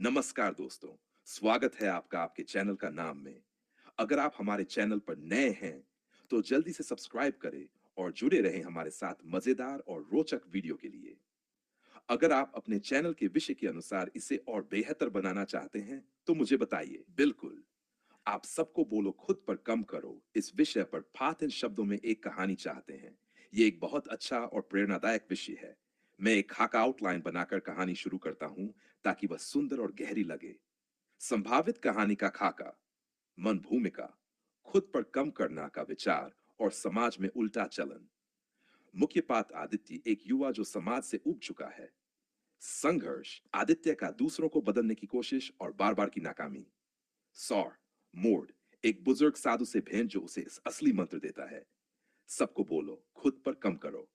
नमस्कार दोस्तों, स्वागत है आपका आपके चैनल का नाम में। अगर आप हमारे चैनल पर नए हैं, तो जल्दी से सब्सक्राइब करें और जुड़े रहें हमारे साथ मजेदार और रोचक वीडियो के लिए। अगर आप अपने चैनल के विषय के अनुसार इसे और बेहतर बनाना चाहते हैं, तो मुझे बताइए। बिल्कुल, आप सबको बोलो खुद पर कम करो इस विषय पर 5 शब्दों में एक कहानी चाहते हैं। ये एक बहुत अच्छा और प्रेरणादायक विषय है। मैं एक खाका आउटलाइन बनाकर कहानी शुरू करता हूं ताकि वह सुंदर और गहरी लगे। संभावित कहानी का खाका, मन भूमिका, खुद पर कम करना का विचार और समाज में उल्टा चलन। मुख्य पात्र आदित्य एक युवा जो समाज से उब चुका है। संघर्ष, आदित्य का दूसरों को बदलने की कोशिश और बार बार की नाकामी। सौर, मोड, एक बुजुर्ग साधु से भेंट जो उसे इस असली मंत्र देता है, सबको बोलो खुद पर कम करो।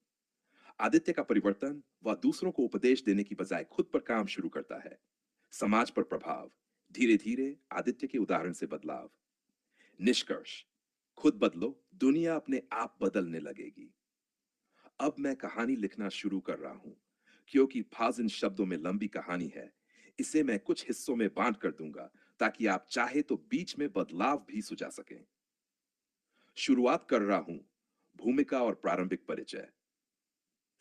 आदित्य का परिवर्तन, वह दूसरों को उपदेश देने की बजाय खुद पर काम शुरू करता है। समाज पर प्रभाव, धीरे धीरे आदित्य के उदाहरण से बदलाव। निष्कर्ष, खुद बदलो, दुनिया अपने आप बदलने लगेगी। अब मैं कहानी लिखना शुरू कर रहा हूं। क्योंकि 1000 शब्दों में लंबी कहानी है, इसे मैं कुछ हिस्सों में बांट कर दूंगा ताकि आप चाहे तो बीच में बदलाव भी सुझा सकें। शुरुआत कर रहा हूं, भूमिका और प्रारंभिक परिचय।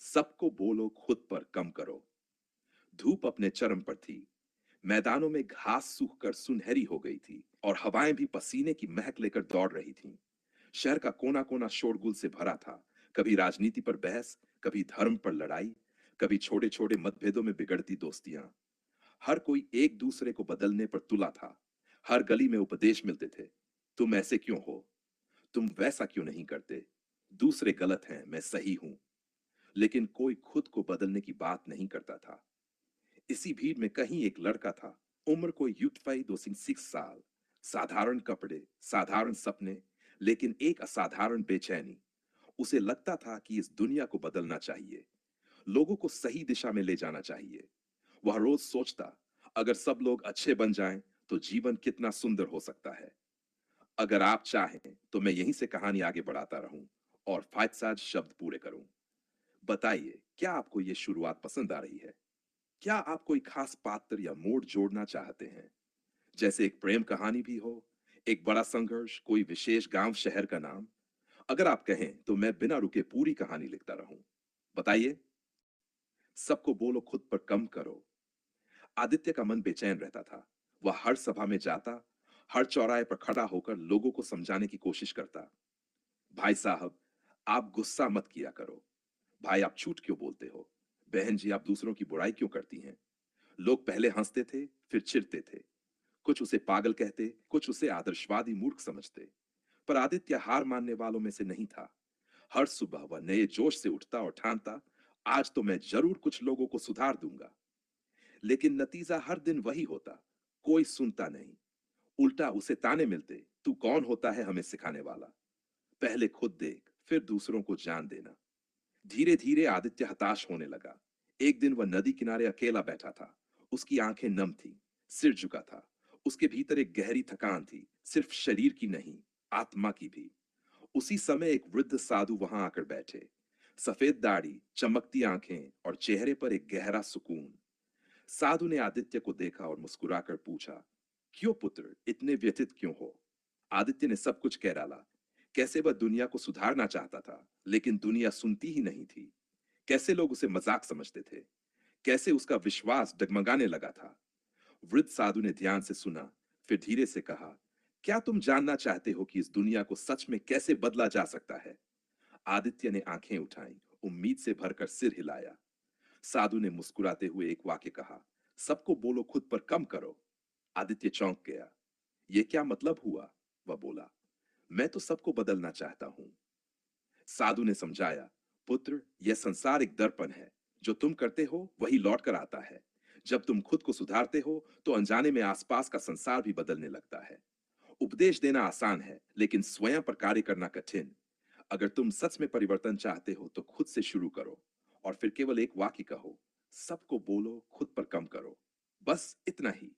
सबको बोलो खुद पर कम करो। धूप अपने चरम पर थी। मैदानों में घास सूखकर सुनहरी हो गई थी और हवाएं भी पसीने की महक लेकर दौड़ रही थीं। शहर का कोना कोना शोरगुल से भरा था। कभी राजनीति पर बहस, कभी धर्म पर लड़ाई, कभी छोटे छोटे मतभेदों में बिगड़ती दोस्तियां। हर कोई एक दूसरे को बदलने पर तुला था। हर गली में उपदेश मिलते थे। तुम ऐसे क्यों हो? तुम वैसा क्यों नहीं करते? दूसरे गलत हैं, मैं सही हूं। लेकिन कोई खुद को बदलने की बात नहीं करता था। इसी भीड़ में कहीं एक लड़का था। उम्र कोई युक्तवय 2 6 साल। साधारण कपड़े, साधारण सपने, लेकिन एक असाधारण बेचैनी। उसे लगता था कि इस दुनिया को बदलना चाहिए, लोगों को सही दिशा में ले जाना चाहिए। वह रोज सोचता, अगर सब लोग अच्छे बन जाएं, तो जीवन कितना सुंदर हो सकता है। अगर आप चाहें तो मैं यहीं से कहानी आगे बढ़ाता रहूं और 5 शब्द पूरे करूं। बताइए, क्या आपको यह शुरुआत पसंद आ रही है? क्या आप कोई खास पात्र या मोड़ जोड़ना चाहते हैं? जैसे एक प्रेम कहानी भी हो, एक बड़ा संघर्ष, कोई विशेष गांव शहर का नाम। अगर आप कहें तो मैं बिना रुके पूरी कहानी लिखता रहूं। बताइए। सबको बोलो खुद पर कम करो। आदित्य का मन बेचैन रहता था। वह हर सभा में जाता, हर चौराहे पर खड़ा होकर लोगों को समझाने की कोशिश करता। भाई साहब, आप गुस्सा मत किया करो। भाई, आप झूठ क्यों बोलते हो? बहन जी, आप दूसरों की बुराई क्यों करती हैं? लोग पहले हंसते थे, फिर चिढ़ते थे। कुछ उसे पागल कहते, कुछ उसे आदर्शवादी मूर्ख समझते। पर आदित्य हार मानने वालों में से नहीं था। हर सुबह वह नए जोश से उठता और ठानता, आज तो मैं जरूर कुछ लोगों को सुधार दूंगा। लेकिन नतीजा हर दिन वही होता, कोई सुनता नहीं। उल्टा उसे ताने मिलते, तू कौन होता है हमें सिखाने वाला? पहले खुद देख, फिर दूसरों को जान देना। धीरे धीरे आदित्य हताश होने लगा। एक दिन वह नदी किनारे अकेला बैठा था। उसकी आंखें नम थी, सिर झुका था। उसके भीतर एक गहरी थकान थी, सिर्फ शरीर की नहीं, आत्मा की भी। उसी समय एक वृद्ध साधु वहां आकर बैठे। सफेद दाढ़ी, चमकती आंखें और चेहरे पर एक गहरा सुकून। साधु ने आदित्य को देखा और मुस्कुराकर पूछा, क्यों पुत्र, इतने व्यथित क्यों हो? आदित्य ने सब कुछ कह डाला। कैसे वह दुनिया को सुधारना चाहता था, लेकिन दुनिया सुनती ही नहीं थी। कैसे लोग उसे मजाक समझते थे। कैसे उसका विश्वास डगमगाने लगा था। वृद्ध साधु ने ध्यान से सुना, फिर धीरे से कहा, क्या तुम जानना चाहते हो कि इस दुनिया को सच में कैसे बदला जा सकता है? आदित्य ने आंखें उठाई, उम्मीद से भरकर सिर हिलाया। साधु ने मुस्कुराते हुए एक वाक्य कहा, सबको बोलो खुद पर कम करो। आदित्य चौंक गया। यह क्या मतलब हुआ? वह बोला, मैं तो सबको बदलना चाहता हूं। साधु ने समझाया, पुत्र, यह संसार एक दर्पण है। जो तुम करते हो वही लौट कर आता है। जब तुम खुद को सुधारते हो तो अनजाने में आसपास का संसार भी बदलने लगता है। उपदेश देना आसान है, लेकिन स्वयं पर कार्य करना कठिन। अगर तुम सच में परिवर्तन चाहते हो तो खुद से शुरू करो और फिर केवल एक वाक्य कहो, सबको बोलो खुद पर कम करो। बस इतना ही।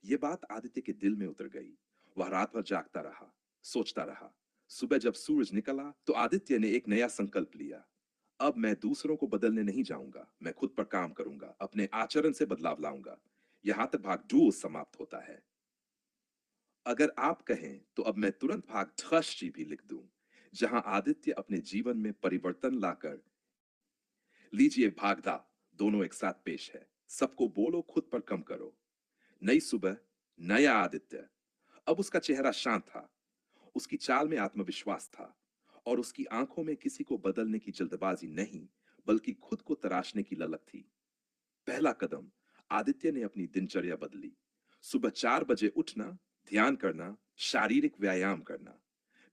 यह बात आदित्य के दिल में उतर गई। वह रात भर जागता रहा, सोचता रहा। सुबह जब सूरज निकला तो आदित्य ने एक नया संकल्प लिया। अब मैं दूसरों को बदलने नहीं जाऊंगा, मैं खुद पर काम करूंगा, अपने आचरण से बदलाव लाऊंगा। यहां तक भाग 2 समाप्त होता है। अगर आप कहें तो अब मैं तुरंत भाग ठ भी लिख दूं, जहां आदित्य अपने जीवन में परिवर्तन लाकर। लीजिए भाग दा, दोनों एक साथ पेश है। सबको बोलो, खुद पर कम करो। नई सुबह, नया आदित्य। अब उसका चेहरा शांत था, उसकी चाल में आत्मविश्वास था, और उसकी आंखों में किसी को बदलने की जल्दबाजी नहीं, बल्कि खुद को तराशने की ललक थी। पहला कदम, आदित्य ने अपनी दिनचर्या बदली। सुबह 4 बजे उठना, ध्यान करना, शारीरिक व्यायाम करना,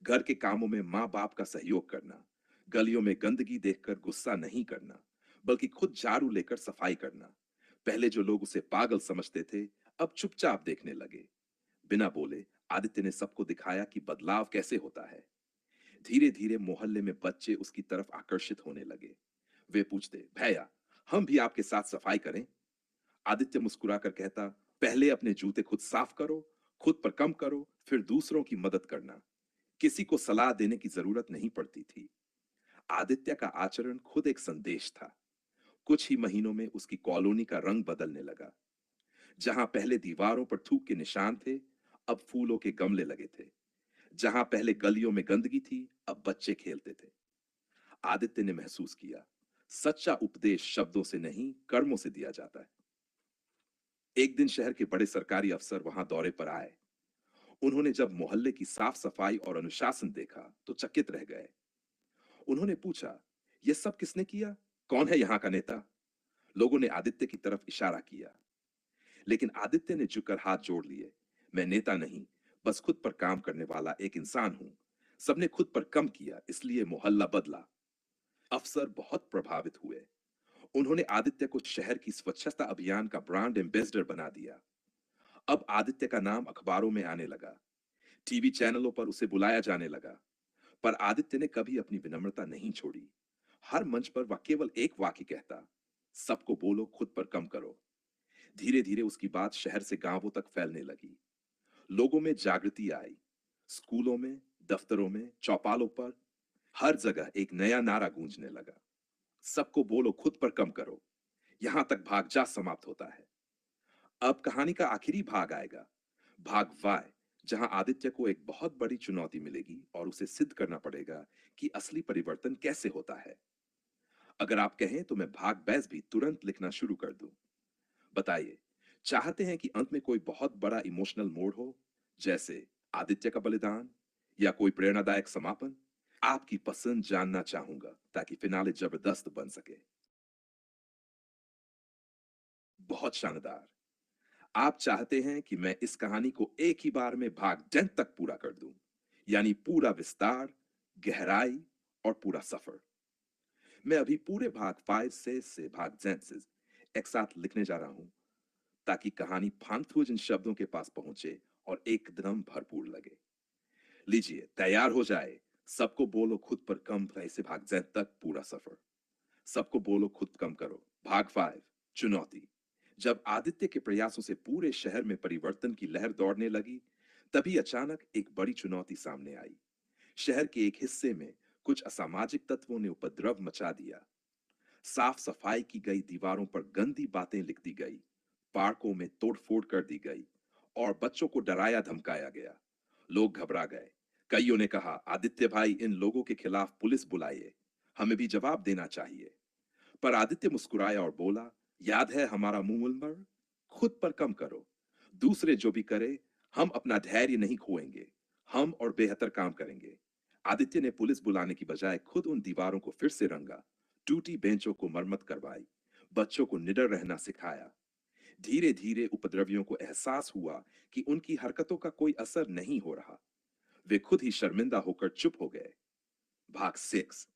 घर के कामों में माँ बाप का सहयोग करना, गलियों में गंदगी देखकर गुस्सा नहीं करना, बल्कि खुद झाड़ू लेकर सफाई करना। पहले जो लोग उसे पागल समझते थे, अब चुपचाप देखने लगे। बिना बोले आदित्य ने सबको दिखाया कि बदलाव कैसे होता है। धीरे धीरे मोहल्ले में बच्चे उसकी तरफ आकर्षित होने लगे। वे पूछते, भैया, हम भी आपके साथ सफाई करें? आदित्य मुस्कुराकर कहता, पहले अपने जूते खुद साफ करो, खुद पर कम करो, फिर दूसरों की मदद करना। किसी को सलाह देने की जरूरत नहीं पड़ती थी। आदित्य का आचरण खुद एक संदेश था। कुछ ही महीनों में उसकी कॉलोनी का रंग बदलने लगा। जहां पहले दीवारों पर थूक के निशान थे, अब फूलों के गमले लगे थे। जहां पहले गलियों में गंदगी थी, अब बच्चे खेलते थे। आदित्य ने महसूस किया, सच्चा उपदेश शब्दों से नहीं, कर्मों से दिया जाता है। एक दिन शहर के बड़े सरकारी अफसर वहां दौरे पर आए। उन्होंने जब मोहल्ले की साफ सफाई और अनुशासन देखा तो चकित रह गए। उन्होंने पूछा, यह सब किसने किया? कौन है यहाँ का नेता? लोगों ने आदित्य की तरफ इशारा किया, लेकिन आदित्य ने झुककर हाथ जोड़ लिए। मैं नेता नहीं, बस खुद पर काम करने वाला एक इंसान हूं। सबने खुद पर कम किया, इसलिए मोहल्ला बदला। अफसर बहुत प्रभावित हुए। उन्होंने आदित्य को शहर की स्वच्छता अभियान का ब्रांड एम्बेसडर बना दिया। अब आदित्य का नाम अखबारों में आने लगा, टीवी चैनलों पर उसे बुलाया जाने लगा। पर आदित्य ने कभी अपनी विनम्रता नहीं छोड़ी। हर मंच पर वह केवल एक वाक्य कहता, सबको बोलो, खुद पर कम करो। धीरे धीरे उसकी बात शहर से गांवों तक फैलने लगी। लोगों में जागृति आई। स्कूलों में, दफ्तरों में, चौपालों पर, हर जगह एक नया नारा गूंजने लगा, सबको बोलो, खुद पर कम करो। यहां तक भाग जा समाप्त होता है। अब कहानी का आखिरी भाग आएगा, भाग वाय, जहां आदित्य को एक बहुत बड़ी चुनौती मिलेगी और उसे सिद्ध करना पड़ेगा कि असली परिवर्तन कैसे होता है। अगर आप कहें तो मैं भाग बैस भी तुरंत लिखना शुरू कर दूं। बताइए, चाहते हैं कि अंत में कोई बहुत बड़ा इमोशनल मोड़ हो, जैसे आदित्य का बलिदान या कोई प्रेरणादायक समापन? आपकी पसंद जानना चाहूंगा ताकि फिनाले जबरदस्त बन सके। बहुत शानदार। आप चाहते हैं कि मैं इस कहानी को एक ही बार में भाग 10 तक पूरा कर दूं, यानी पूरा विस्तार, गहराई और पूरा सफर। मैं अभी पूरे भाग 5 से भाग 10 से एक साथ लिखने जा रहा हूं, ताकि कहानी फानफूज इन शब्दों के पास पहुंचे और एकदम भरपूर लगे। लीजिए, तैयार हो जाए। सबको बोलो, खुद पर कम से भाग 10 तक पूरा सफर। सबको बोलो, खुद कम करो, भाग 5, चुनौती। जब आदित्य के प्रयासों से पूरे शहर में परिवर्तन की लहर दौड़ने लगी, तभी अचानक एक बड़ी चुनौती सामने आई। शहर के एक हिस्से में कुछ असामाजिक तत्वों ने उपद्रव मचा दिया। साफ सफाई की गई दीवारों पर गंदी बातें लिख दी गई, पार्कों में तोड़फोड़ कर दी गई, और बच्चों को डराया धमकाया गया। लोग घबरा गए। कईयों ने कहा, आदित्य भाई, इन लोगों के खिलाफ पुलिस बुलाइए, हमें भी जवाब देना चाहिए। पर आदित्य मुस्कुराया और बोला, याद है हमारा मूल, खुद पर कम करो, दूसरे जो भी करे, हम अपना धैर्य नहीं खोएंगे, हम और बेहतर काम करेंगे। आदित्य ने पुलिस बुलाने की बजाय खुद उन दीवारों को फिर से रंगा, टूटी बेंचों को मरम्मत करवाई, बच्चों को निडर रहना सिखाया। धीरे धीरे उपद्रवियों को एहसास हुआ कि उनकी हरकतों का कोई असर नहीं हो रहा। वे खुद ही शर्मिंदा होकर चुप हो गए। भाग 6।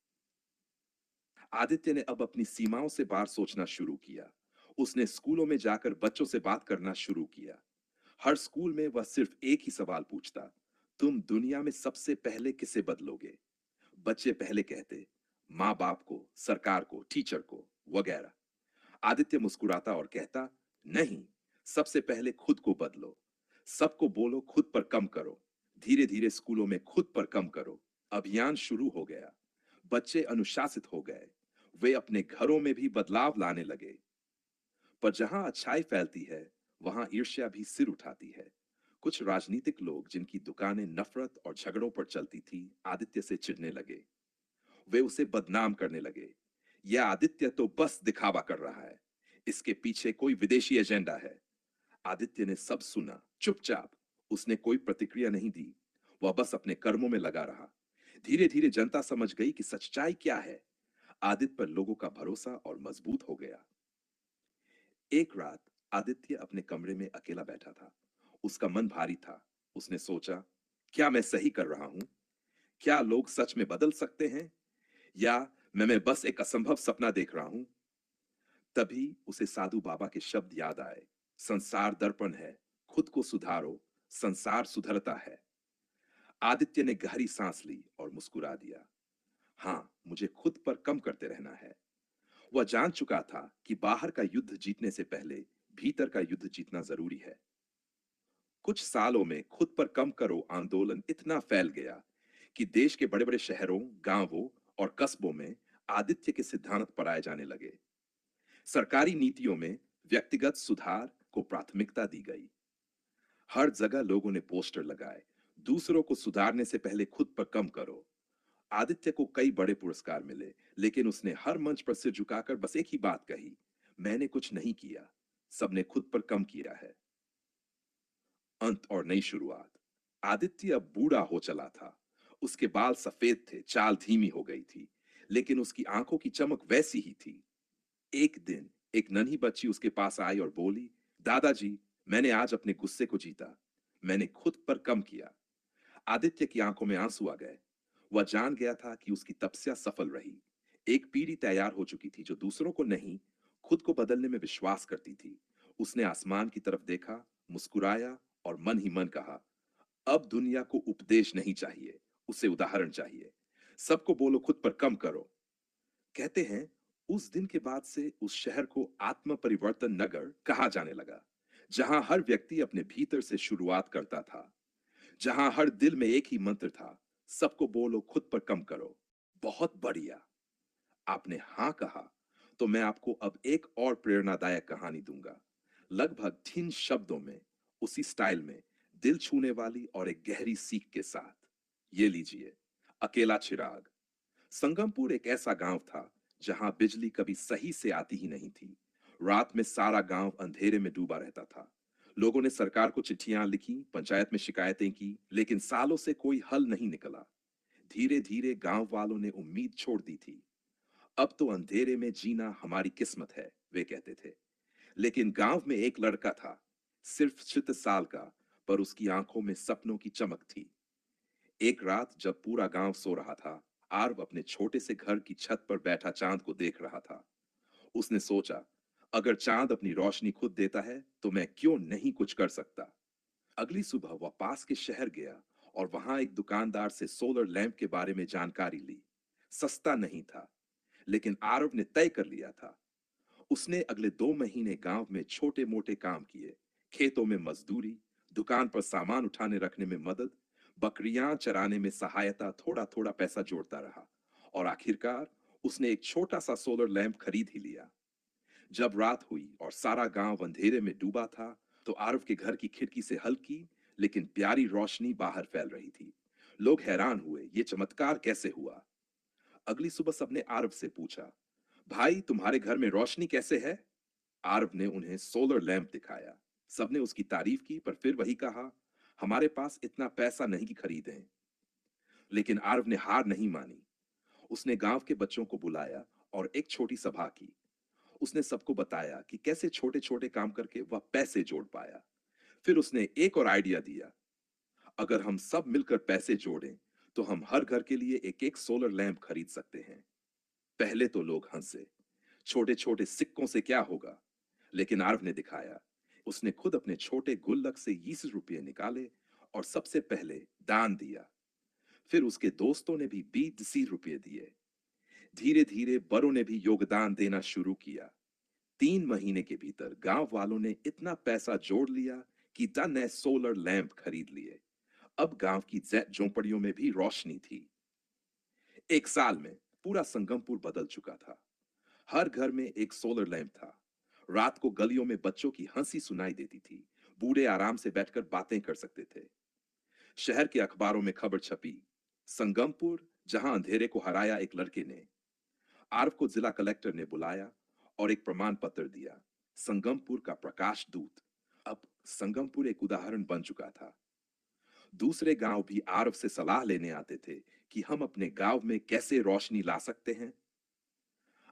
आदित्य ने अब अपनी सीमाओं से बाहर सोचना शुरू किया। उसने स्कूलों में जाकर बच्चों से बात करना शुरू किया। हर स्कूल में वह सिर्फ एक ही सवाल पूछता, तुम दुनिया में सबसे पहले किसे बदलोगे? बच्चे पहले कहते, माँ बाप को, सरकार को, टीचर को, वगैरह। आदित्य मुस्कुराता और कहता, नहीं, सबसे पहले खुद को बदलो। सबको बोलो, खुद पर कम करो। धीरे धीरे स्कूलों में खुद पर कम करो अभियान शुरू हो गया। बच्चे अनुशासित हो गए। वे अपने घरों में भी बदलाव लाने लगे। पर जहां अच्छाई फैलती है, वहां ईर्ष्या भी सिर उठाती है। कुछ राजनीतिक लोग जिनकी दुकानें नफरत और झगड़ों पर चलती थी, आदित्य से चिढ़ने लगे। वे उसे बदनाम करने लगे। यह आदित्य तो बस दिखावा कर रहा है, इसके पीछे कोई विदेशी एजेंडा है। आदित्य ने सब सुना, चुपचाप। उसने कोई प्रतिक्रिया नहीं दी। वह बस अपने कर्मों में लगा रहा। धीरे धीरे जनता समझ गई कि सच्चाई क्या है। आदित्य पर लोगों का भरोसा और मजबूत हो गया। एक रात आदित्य अपने कमरे में अकेला बैठा था। उसका मन भारी था। उसने सोचा, क्या मैं सही कर रहा हूं? क्या लोग सच में बदल सकते हैं, या मैं बस एक असंभव सपना देख रहा हूं? तभी उसे साधु बाबा के शब्द याद आए। संसार दर्पण है, खुद को सुधारो, संसार सुधरता है। आदित्य ने गहरी सांस ली और मुस्कुरा दिया। हाँ, मुझे खुद पर कम करते रहना है। वह जान चुका था कि बाहर का युद्ध जीतने से पहले भीतर का युद्ध जीतना जरूरी है। कुछ सालों में खुद पर कम करो आंदोलन इतना फैल गया कि देश के बड़े बड़े शहरों, गांवों और कस्बों में आदित्य के सिद्धांत पढ़ाए जाने लगे। सरकारी नीतियों में व्यक्तिगत सुधार को प्राथमिकता दी गई। हर जगह लोगों ने पोस्टर लगाए, दूसरों को सुधारने से पहले खुद पर कम करो। आदित्य को कई बड़े पुरस्कार मिले, लेकिन उसने हर मंच पर सिर झुकाकर बस एक ही बात कही, मैंने कुछ नहीं किया, सबने खुद पर कम किया है। अंत और नई शुरुआत। आदित्य अब बूढ़ा हो चला था। उसके बाल सफेद थे, चाल धीमी हो गई थी, लेकिन उसकी आंखों की चमक वैसी ही थी। एक दिन एक नन्ही बच्ची उसके पास आई और बोली, दादाजी, मैंने आज अपने गुस्से को जीता, मैंने खुद पर कम किया। आदित्य की आंखों में आंसू आ गए। वह जान गया था कि उसकी तपस्या सफल रही। एक पीढ़ी तैयार हो चुकी थी जो दूसरों को नहीं, खुद को बदलने में विश्वास करती थी। उसने आसमान की तरफ देखा, मुस्कुराया और मन ही मन कहा, अब दुनिया को उपदेश नहीं चाहिए, उसे उदाहरण चाहिए। सबको बोलो खुद पर कम करो। कहते हैं, उस दिन के बाद से उस शहर को आत्म परिवर्तन नगर कहा जाने लगा, जहां हर व्यक्ति अपने भीतर से शुरुआत करता था, जहां हर दिल में एक ही मंत्र था, सबको बोलो खुद पर कम करो। बहुत बढ़िया। आपने हां कहा, तो मैं आपको अब एक और प्रेरणादायक कहानी दूंगा। लगभग 3 शब्दों में, उसी स्टाइल में, दिल छूने वाली और एक गहरी सीख के साथ। ये लीजिए, अकेला चिराग। संगमपुर एक ऐसा गांव था जहां बिजली कभी सही से आती ही नहीं थी। रात में सारा गांव अंधेरे में डूबा रहता था। लोगों ने सरकार को चिट्ठियां लिखी, पंचायत में शिकायतें की, लेकिन सालों से कोई हल नहीं निकला। धीरे धीरे गांव वालों ने उम्मीद छोड़ दी थी। अब तो अंधेरे में जीना हमारी किस्मत है, वे कहते थे। लेकिन गांव में एक लड़का था, सिर्फ 36 साल का, पर उसकी आंखों में सपनों की चमक थी। एक रात जब पूरा गांव सो रहा था, आर्व अपने छोटे से घर की छत पर बैठा चांद को देख रहा था। उसने सोचा, अगर चांद अपनी रोशनी खुद देता है तो मैं क्यों नहीं कुछ कर सकता। अगली सुबह वह पास के शहर गया और वहां एक दुकानदार से सोलर लैंप के बारे में जानकारी ली। सस्ता नहीं था, लेकिन आरव ने तय कर लिया था। उसने अगले 2 महीने गांव में छोटे मोटे काम किए, खेतों में मजदूरी, दुकान पर सामान उठाने रखने में मदद, बकरियां चराने में सहायता, थोड़ा थोड़ा पैसा जोड़ता रहा, और आखिरकार उसने एक छोटा सा सोलर लैंप खरीद ही लिया। जब रात हुई और सारा गांव अंधेरे में डूबा था, तो आरव के घर की खिड़की से हल्की लेकिन प्यारी रोशनी बाहर फैल रही थी। लोग हैरान हुए, ये चमत्कार कैसे हुआ। अगली सुबह सबने आरव से पूछा, भाई तुम्हारे घर में रोशनी कैसे है? आरव ने उन्हें सोलर लैंप दिखाया। सबने उसकी तारीफ की, पर फिर वही कहा, हमारे पास इतना पैसा नहीं कि खरीदें। लेकिन आरव ने हार नहीं मानी। उसने गांव के बच्चों को बुलाया और एक छोटी सभा की। उसने सबको बताया कि कैसे छोटे छोटे काम करके वह पैसे जोड़ पाया। फिर उसने एक और आइडिया दिया, अगर हम सब मिलकर पैसे जोड़ें तो हम हर घर के लिए एक एक सोलर लैंप खरीद सकते हैं। पहले तो लोग हंसे, छोटे छोटे सिक्कों से क्या होगा। लेकिन आरव ने दिखाया। उसने खुद अपने छोटे गुल्लक से 20 रुपये निकाले और सबसे पहले दान दिया। फिर उसके दोस्तों ने भी 20 रुपये दिए। धीरे धीरे बड़ों ने भी योगदान देना शुरू किया। 3 महीने के भीतर गांव वालों ने इतना पैसा जोड़ लिया कि 10 नए सोलर लैंप खरीद लिए। अब गांव की झोंपड़ियों में भी रोशनी थी। एक साल में पूरा संगमपुर बदल चुका था। हर घर में एक सोलर लैंप था। रात को गलियों में बच्चों की हंसी सुनाई देती थी। बूढ़े आराम से बैठकर बातें कर सकते थे। शहर के अखबारों में खबर छपी, संगमपुर, जहां अंधेरे को हराया एक लड़के ने। आरव को जिला कलेक्टर ने बुलाया और एक प्रमाण पत्र दिया, संगमपुर का प्रकाश दूत। अब संगमपुर एक उदाहरण बन चुका था। दूसरे गांव भी आरव से सलाह लेने आते थे कि हम अपने गांव में कैसे रोशनी ला सकते हैं।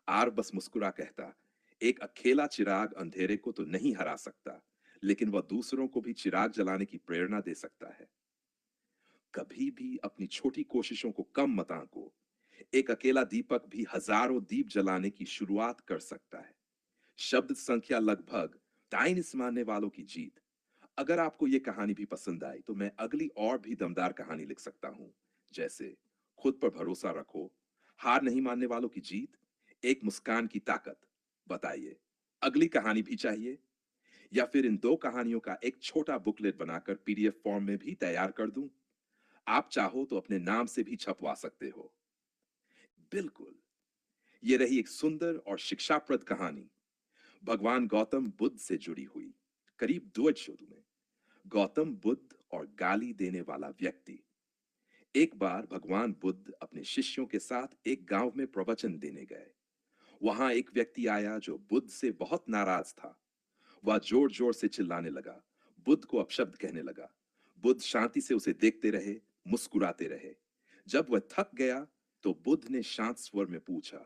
आरव बस मुस्कुरा कहता, एक अकेला चिराग अंधेरे को तो नहीं हरा सकता, लेकिन वह दूसरों को भी चिराग जलाने की प्रेरणा दे सकता है। कभी भी अपनी छोटी कोशिशों को कम मत आंको। एक अकेला दीपक भी हजारों दीप जलाने की शुरुआत कर सकता है। शब्द संख्या लगभग 23 मानने वालों की जीत। अगर आपको यह कहानी भी पसंद आई तो मैं अगली और भी दमदार कहानी लिख सकता हूं, जैसे खुद पर भरोसा रखो, हार नहीं मानने वालों की जीत, एक मुस्कान की ताकत। बताइए, अगली कहानी भी चाहिए या फिर इन दो कहानियों का एक छोटा बुकलेट बनाकर पीडीएफ फॉर्म में भी तैयार कर दूं? आप चाहो तो अपने नाम से भी छपवा सकते हो। बिल्कुल, ये रही एक सुंदर और शिक्षाप्रद कहानी, भगवान गौतम बुद्ध से जुड़ी हुई। करीब 2 शुरू में गौतम बुद्ध और गाली देने वाला व्यक्ति। एक बार भगवान बुद्ध अपने शिष्यों के साथ एक गांव में प्रवचन देने गए। वहां एक व्यक्ति आया जो बुद्ध से बहुत नाराज था। वह जोर जोर से चिल्लाने लगा, बुद्ध को अपशब्द कहने लगा। बुद्ध शांति से उसे देखते रहे, मुस्कुराते रहे। जब वह थक गया तो बुद्ध ने शांत स्वर में पूछा,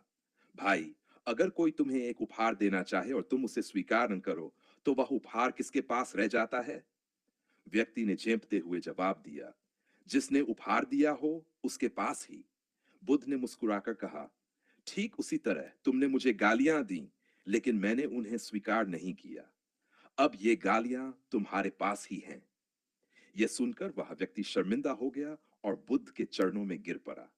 भाई, अगर कोई तुम्हें एक उपहार देना चाहे और तुम उसे स्वीकार न करो, तो वह उपहार किसके पास रह जाता है? व्यक्ति ने झेंपते हुए जवाब दिया, जिसने उपहार दिया हो उसके पास ही। बुद्ध ने मुस्कुराकर कहा, ठीक उसी तरह तुमने मुझे गालियां दी, लेकिन मैंने उन्हें स्वीकार नहीं किया। अब ये गालियां तुम्हारे पास ही हैं। यह सुनकर वह व्यक्ति शर्मिंदा हो गया और बुद्ध के चरणों में गिर पड़ा।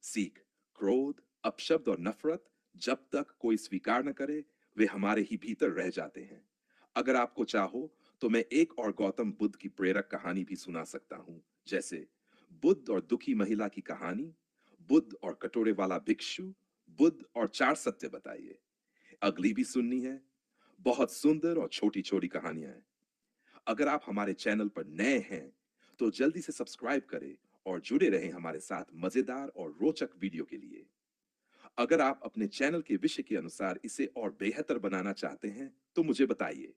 सीख, क्रोध, अपशब्द और नफरत जब तक कोई स्वीकार न करे, वे हमारे ही भीतर रह जाते हैं। अगर आपको चाहो तो मैं एक और गौतम बुद्ध की प्रेरक कहानी भी सुना सकता हूं, जैसे बुद्ध और दुखी महिला की कहानी, बुद्ध और कटोरे वाला भिक्षु, बुद्ध और 4 सत्य बताइए। अगली भी सुननी है? बहुत सुंदर और छोटी छोटी कहानियां हैं। अगर आप हमारे चैनल पर नए हैं तो जल्दी से सब्सक्राइब करें और जुड़े रहें हमारे साथ मजेदार और रोचक वीडियो के लिए। अगर आप अपने चैनल के विषय के अनुसार इसे और बेहतर बनाना चाहते हैं तो मुझे बताइए।